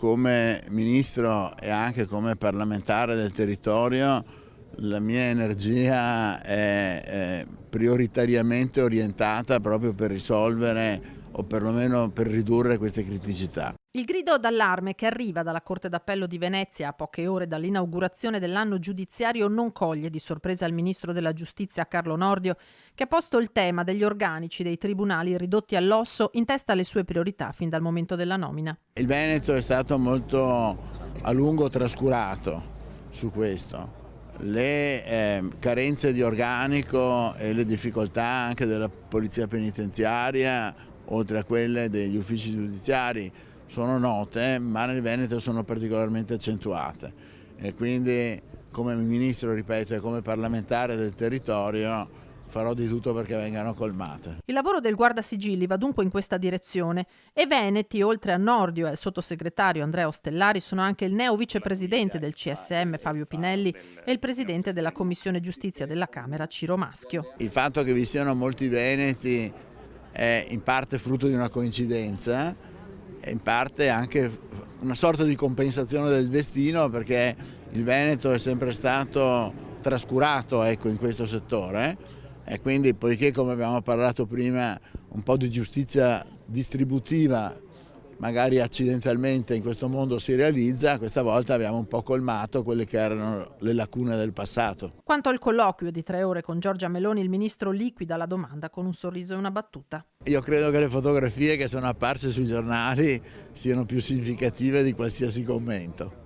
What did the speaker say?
come ministro e anche come parlamentare del territorio la mia energia è prioritariamente orientata proprio per risolvere o perlomeno per ridurre queste criticità. Il grido d'allarme che arriva dalla Corte d'Appello di Venezia a poche ore dall'inaugurazione dell'anno giudiziario non coglie di sorpresa il ministro della Giustizia Carlo Nordio, che ha posto il tema degli organici dei tribunali ridotti all'osso in testa alle sue priorità fin dal momento della nomina. Il Veneto è stato molto a lungo trascurato su questo. Le carenze di organico e le difficoltà anche della polizia penitenziaria, oltre a quelle degli uffici giudiziari, sono note, ma nel Veneto sono particolarmente accentuate. E quindi come ministro, ripeto, e come parlamentare del territorio farò di tutto perché vengano colmate. Il lavoro del Guardasigilli va dunque in questa direzione e veneti, oltre a Nordio e al sottosegretario Andrea Ostellari, sono anche il neo vicepresidente del CSM Fabio Pinelli e il presidente della Commissione Giustizia della Camera Ciro Maschio. Il fatto che vi siano molti veneti è in parte frutto di una coincidenza e in parte anche una sorta di compensazione del destino, perché il Veneto è sempre stato trascurato, ecco, in questo settore. E quindi, poiché, come abbiamo parlato prima, un po' di giustizia distributiva magari accidentalmente in questo mondo si realizza, questa volta abbiamo un po' colmato quelle che erano le lacune del passato. Quanto al colloquio di 3 ore con Giorgia Meloni, il ministro liquida la domanda con un sorriso e una battuta. Io credo che le fotografie che sono apparse sui giornali siano più significative di qualsiasi commento.